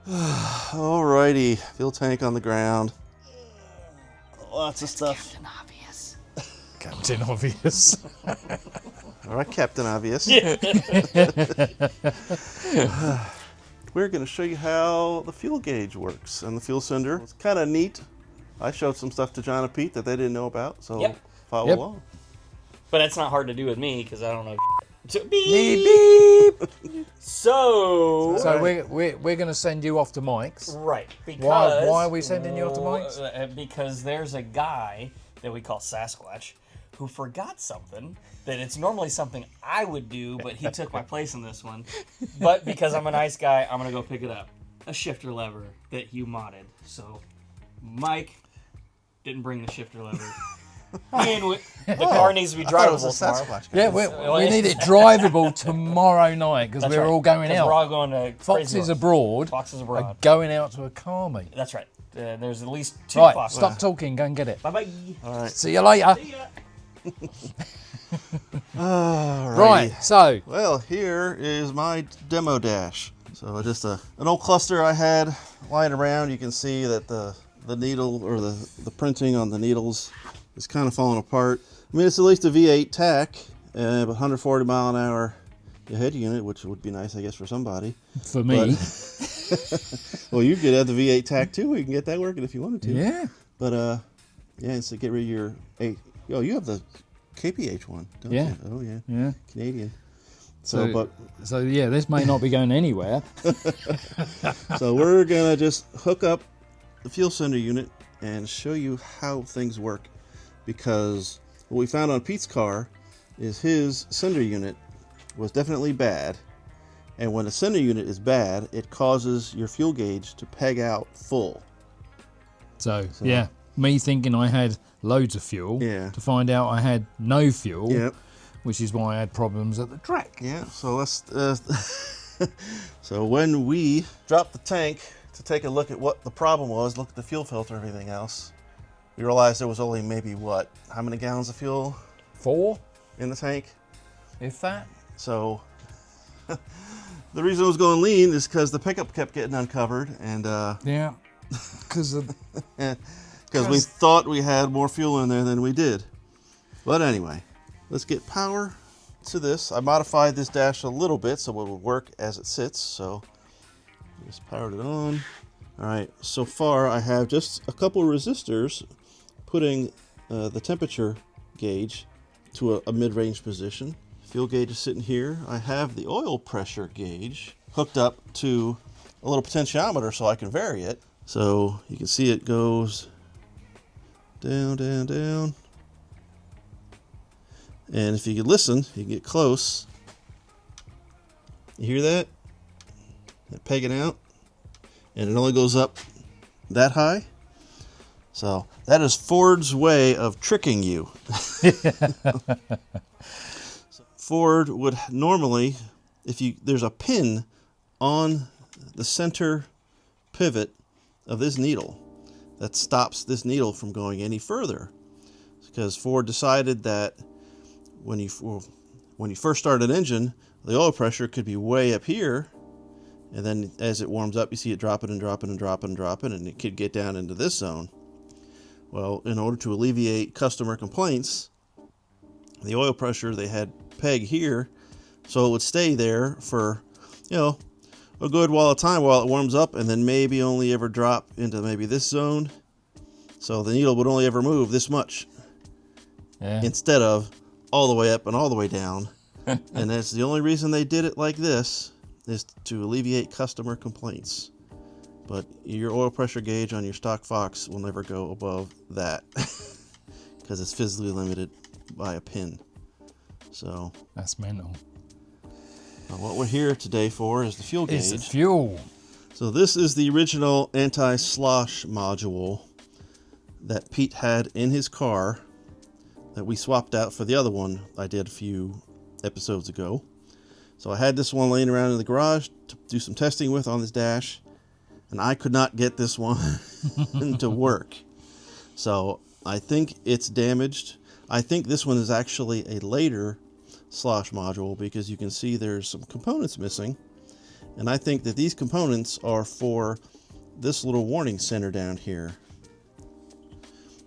Alrighty, fuel tank on the ground. Lots of stuff. Captain Obvious. Captain Obvious. Alright, Captain Obvious. We're going to show you how the fuel gauge works and the fuel cylinder. It's kind of neat. I showed some stuff to John and Pete that they didn't know about, so follow along. But it's not hard to do with me because I don't know. So, Beep, beep. So we're going to send you off to Mike's. Right. Because Why are we sending you off to Mike's? Because there's a guy that we call Sasquatch who forgot something that it's normally something I would do, but he took my place in this one. But because I'm a nice guy, I'm going to go pick it up. A shifter lever that you modded. So Mike didn't bring the shifter lever. And the car needs to be drivable tomorrow. Yeah, we need it drivable tomorrow night because we're all going out. We're all going to Foxes abroad. Foxes abroad. Are going out to a car meet. That's right. There's at least 2 Right, Foxes. stop talking. Go and get it. Bye-bye. All right. See you later. See ya. Right, so. Well, here is my demo dash. So just an old cluster I had lying around. You can see that the needle or the printing on the needles is kind of falling apart. I mean, it's at least a V8 tack, 140 mile an hour head unit, which would be nice, I guess, for somebody. For me. Well, you could have the V8 tack too. We can get that working if you wanted to. Yeah. But yeah, so get rid of your Oh, you have the KPH one, don't you? Oh yeah. Yeah. Canadian. So yeah, this may not be going anywhere. So we're gonna just hook up the fuel cylinder unit and show you how things work, because what we found on Pete's car is his cylinder unit was definitely bad, and when a cylinder unit is bad, it causes your fuel gauge to peg out full. So yeah, me thinking I had loads of fuel to find out I had no fuel. Yep. Which is why I had problems at the track. Yeah, so let's so when we dropped the tank to take a look at what the problem was, look at the fuel filter, everything else, we realized there was only maybe how many gallons of fuel? 4 in the tank, if that. So the reason it was going lean is because the pickup kept getting uncovered, and yeah, because we thought we had more fuel in there than we did. But anyway, let's get power to this. I modified this dash a little bit so it will work as it sits. So just powered it on. All right, so far I have just a couple of resistors putting the temperature gauge to a mid-range position. Fuel gauge is sitting here. I have the oil pressure gauge hooked up to a little potentiometer so I can vary it. So you can see it goes down, down, down. And if you can listen, you can get close. You hear that? That pegging out? And it only goes up that high. So that is Ford's way of tricking you. Ford would normally, there's a pin on the center pivot of this needle that stops this needle from going any further, because Ford decided that when you first start an engine, the oil pressure could be way up here, and then as it warms up, you see it dropping and dropping and dropping and dropping, and it could get down into this zone. Well, in order to alleviate customer complaints, the oil pressure they had peg here, so it would stay there for, a good while of time while it warms up, and then maybe only ever drop into maybe this zone. So the needle would only ever move this much, instead of all the way up and all the way down. And that's the only reason they did it like this, is to alleviate customer complaints. But your oil pressure gauge on your stock Fox will never go above that because it's physically limited by a pin. So that's mental. What we're here today for is the fuel gauge. It's the fuel. So this is the original anti-slosh module that Pete had in his car that we swapped out for the other one I did a few episodes ago. So I had this one laying around in the garage to do some testing with on this dash, and I could not get this one to work. So I think it's damaged. I think this one is actually a later slosh module, because you can see there's some components missing, And I think that these components are for this little warning center down here.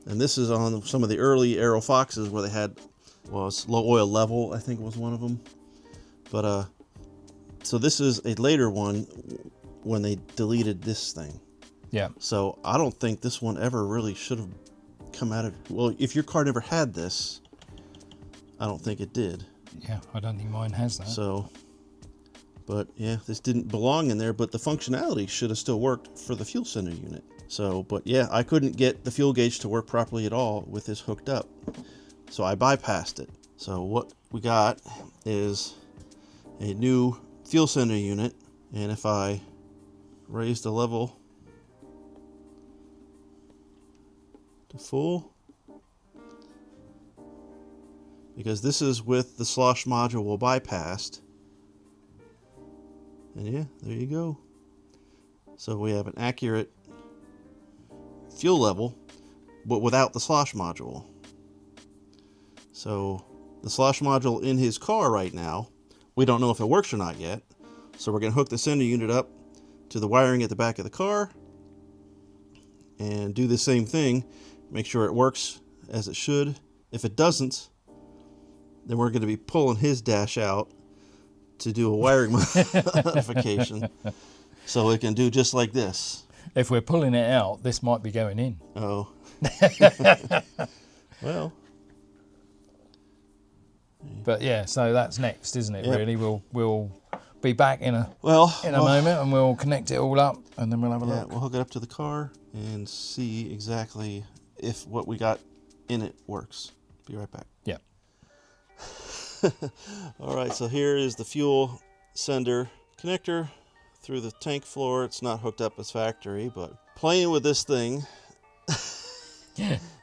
And this is on some of the early Aero Foxes where they had, well, it's low oil level, I think was one of them. But, so this is a later one when they deleted this thing. Yeah. So I don't think this one ever really should have come out of, well, if your car never had this, I don't think it did. Yeah, I don't think mine has that. So, but yeah, this didn't belong in there, but the functionality should have still worked for the fuel sender unit. So, but yeah, I couldn't get the fuel gauge to work properly at all with this hooked up. So I bypassed it. So what we got is a new fuel sender unit. And if I raise the level to full, because this is with the slosh module bypassed. And yeah, there you go. So we have an accurate fuel level, but without the slosh module. So the slosh module in his car right now, we don't know if it works or not yet. So we're going to hook the sender unit up to the wiring at the back of the car and do the same thing. Make sure it works as it should. If it doesn't, then we're going to be pulling his dash out to do a wiring modification so it can do just like this. If we're pulling it out, this might be going in. Oh. Well. But yeah, so that's next, isn't it? Yep. Really, we'll be back in a moment, and we'll connect it all up, and then we'll have a look. We'll hook it up to the car and see exactly if what we got in it works. Be right back. Yeah. All right, so here is the fuel sender connector through the tank floor. It's not hooked up as factory, but playing with this thing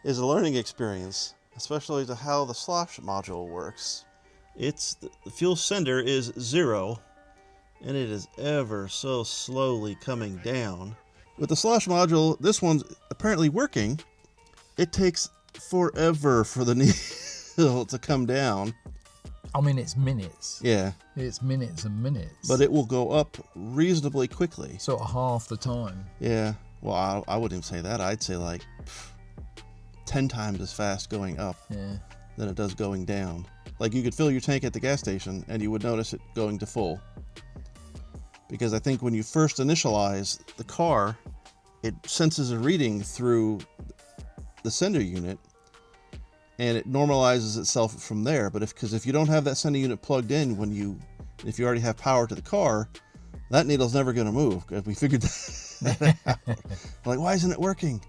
is a learning experience, especially to how the slosh module works. The fuel sender is 0, and it is ever so slowly coming down. With the slosh module, this one's apparently working. It takes forever for the needle to come down. I mean, it's minutes. Yeah. It's minutes and minutes. But it will go up reasonably quickly. Sort of half the time. Yeah. Well, I wouldn't even say that. I'd say like 10 times as fast going up than it does going down. Like you could fill your tank at the gas station and you would notice it going to full. Because I think when you first initialize the car, it senses a reading through the sender unit and it normalizes itself from there. But if you don't have that sender unit plugged in if you already have power to the car, that needle's never going to move. Because we figured that out. Like, why isn't it working?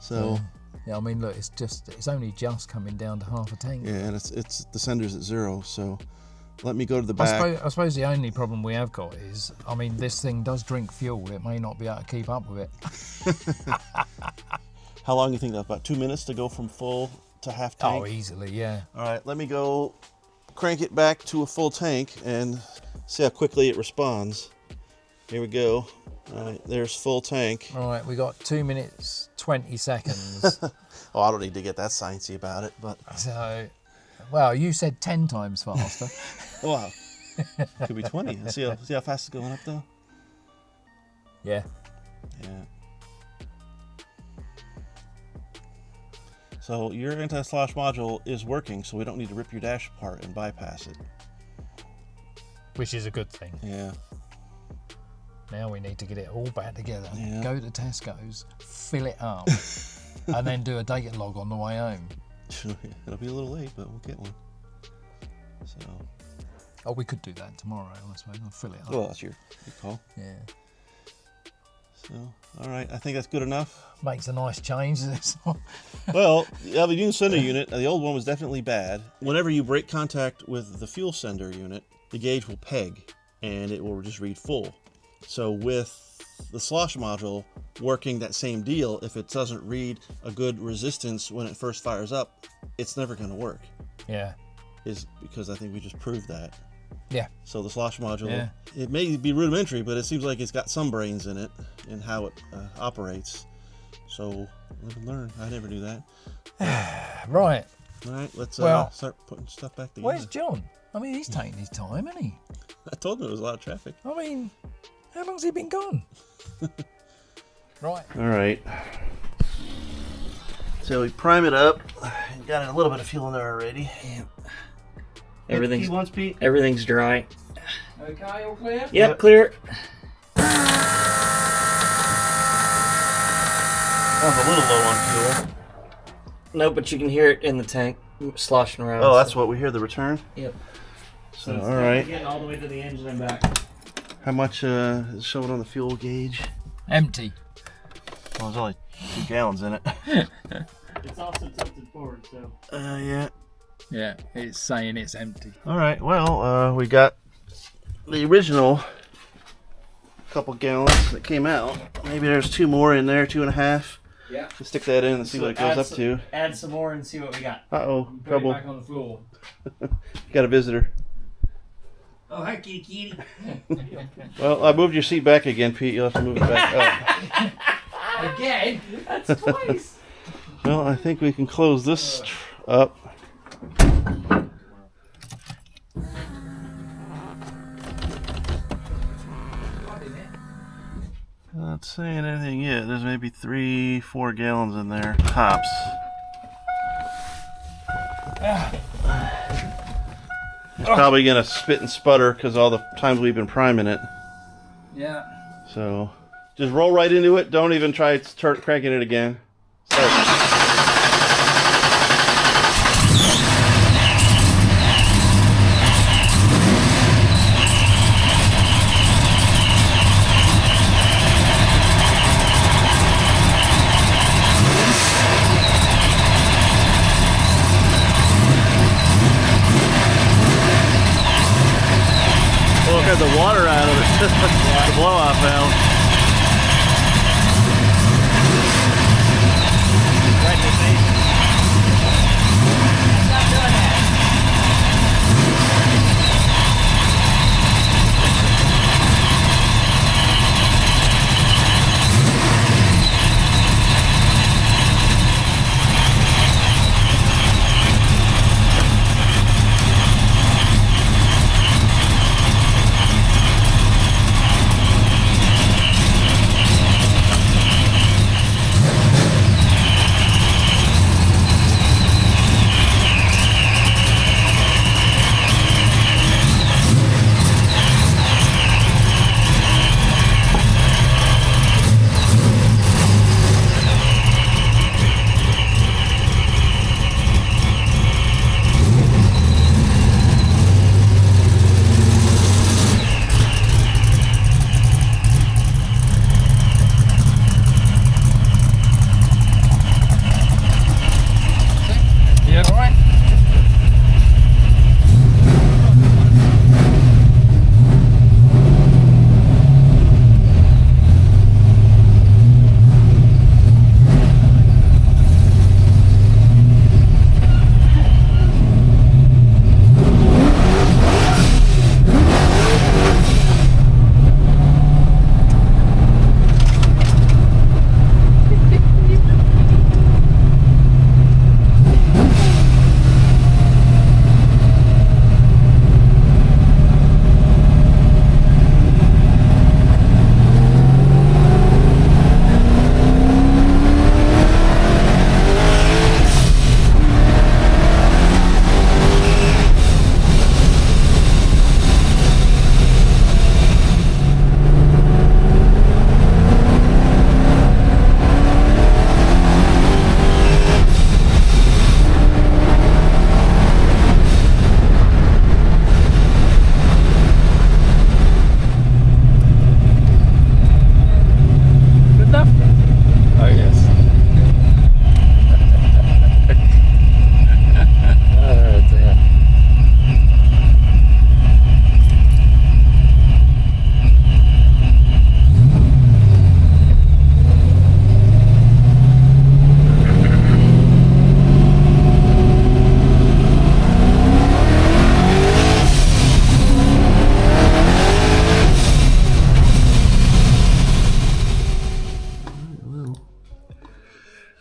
So yeah, I mean, look, it's only just coming down to half a tank. Yeah, and it's the sender's at 0. So let me go to the back. I suppose the only problem we have got is, I mean, this thing does drink fuel. It may not be able to keep up with it. How long do you think that? About 2 minutes to go from full to half tank? Oh, easily, yeah. All right, let me go crank it back to a full tank and see how quickly it responds. Here we go. All right, there's full tank. All right, we got 2 minutes, 20 seconds. Oh, I don't need to get that sciencey about it, but... So, well, you said 10 times faster. Wow. Could be 20. See how fast it's going up, though? Yeah. Yeah. So your anti-slosh module is working, so we don't need to rip your dash apart and bypass it. Which is a good thing. Yeah. Now we need to get it all back together. Yeah. Go to Tesco's, fill it up, and then do a data log on the way home. It'll be a little late, but we'll get one. So. Oh, we could do that tomorrow, I suppose. I'll fill it up. Well, that's your call. Yeah. So, all right, I think that's good enough. Makes a nice change. Well, the new sender unit, the old one was definitely bad. Whenever you break contact with the fuel sender unit, the gauge will peg and it will just read full. So with the slosh module working that same deal, if it doesn't read a good resistance when it first fires up, it's never going to work. Yeah. Is because I think we just proved that. Yeah. So the slosh module, it may be rudimentary, but it seems like it's got some brains in it and how it operates. So we can learn. I never knew that. Right. All right, let's Well, start putting stuff back together. Where's John? I mean, he's taking his time, isn't he? I told him there was a lot of traffic. I mean, how long's he been gone? Right. All right. So we prime it up. Got a little bit of fuel in there already. Yeah. Everything's once, Pete. Everything's dry. Okay, all clear? Yep, clear. I was a little low on fuel. No, but you can hear it in the tank sloshing around. Oh, that's what we hear, the return? Yep. So, all right. Getting all the way to the engine and back. How much is showing on the fuel gauge? Empty. Well, there's only 2 gallons in it. It's also tilted forward, so. Yeah. Yeah, it's saying it's empty. All right. Well, we got the original couple gallons that came out. Maybe there's 2 more in there, 2.5. Yeah. Let's stick that in and see what it goes up to. Add some more and see what we got. Uh-oh, Put trouble. it back on the floor. Got a visitor. Oh, hi, kitty. Well, I moved your seat back again, Pete. You'll have to move it back up. Again? That's twice. Well, I think we can close this up. Not saying anything yet. There's maybe 3-4 gallons in there, tops. It's probably gonna spit and sputter because all the times we've been priming it. Yeah. So just roll right into it. Don't even try cranking it again. Start. Got the water out of it. The blow-off valve. Right in the face. Stop doing that.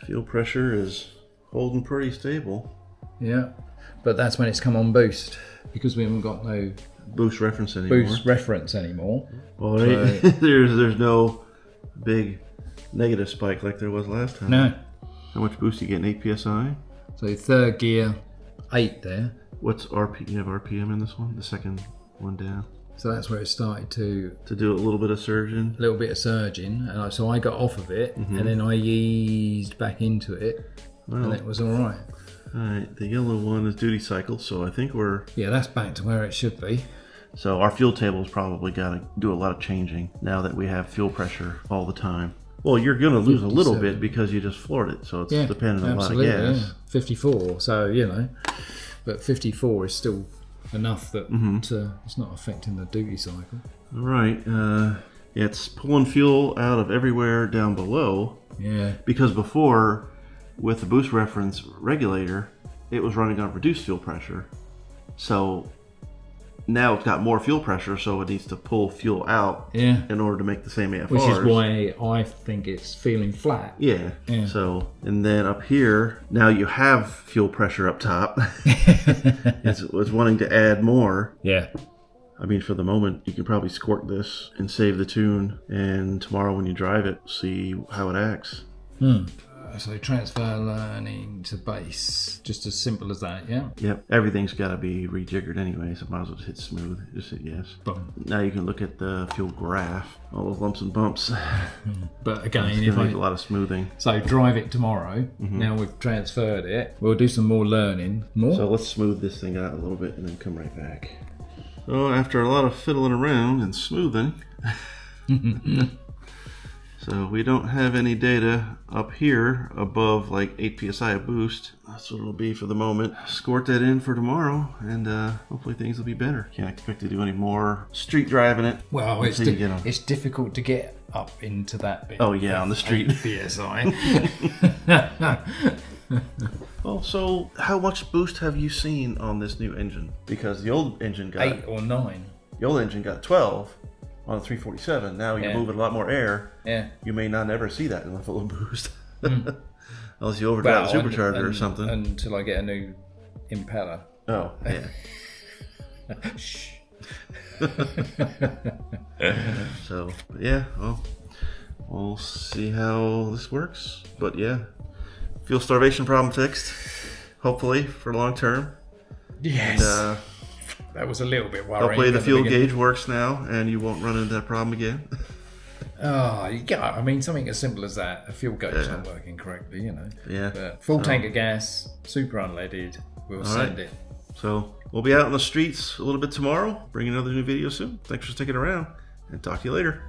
Fuel pressure is holding pretty stable. Yeah, but that's when it's come on boost because we haven't got no boost reference anymore. Well, there's no big negative spike like there was last time. No. How much boost do you get in 8 psi? So third gear, 8 there. What's RP? You have RPM in this one? The second one down. So that's where it started to do a little bit of surging. A little bit of surging, and so I got off of it, and then I eased back into it, and it was all right. All right, the yellow one is duty cycle, so I think we're... Yeah, that's back to where it should be. So our fuel table's probably got to do a lot of changing now that we have fuel pressure all the time. Well, you're going to lose a little bit because you just floored it, so it's dependent on a lot of gas. Yeah. 54, so, you know, but 54 is still enough that it's not affecting the duty cycle. All right, it's pulling fuel out of everywhere down below. Yeah. Because before, with the boost reference regulator, it was running on reduced fuel pressure. So now it's got more fuel pressure, so it needs to pull fuel out in order to make the same AFRs. Which is why I think it's feeling flat. Yeah. So, and then up here, now you have fuel pressure up top. it's wanting to add more. Yeah. I mean, for the moment, you can probably squirt this and save the tune, and tomorrow when you drive it, see how it acts. So transfer learning to base, just as simple as that, yeah? Yep, everything's got to be rejiggered anyway, so might as well just hit smooth. Just hit yes. Boom. Now you can look at the fuel graph, all those lumps and bumps. But again, if I need a lot of smoothing. So drive it tomorrow. Now we've transferred it. We'll do some more learning. So let's smooth this thing out a little bit and then come right back. So after a lot of fiddling around and smoothing. So we don't have any data up here above like 8 psi of boost. That's what it'll be for the moment. Squirt that in for tomorrow, and hopefully things will be better. Can't expect to do any more street driving it. Well, it's difficult to get up into that bit. Oh yeah, on the street. 8 psi. Well, so how much boost have you seen on this new engine? Because the old engine got 8 or 9. The old engine got 12. On a 347, now you're moving a lot more air. Yeah. You may not ever see that in a full boost. Unless you overdrive the supercharger or something. Until I get a new impeller. Oh, yeah. Shh. So, yeah, well, we'll see how this works. But yeah, fuel starvation problem fixed. Hopefully, for long term. Yes. And, that was a little bit worrying. hopefully the fuel gauge works now and you won't run into that problem again. Oh, yeah, I mean, something as simple as that. A fuel gauge is not working correctly, you know. Yeah. But full tank of gas, super unleaded, we'll send it. So we'll be out on the streets a little bit tomorrow. Bring another new video soon. Thanks for sticking around and talk to you later.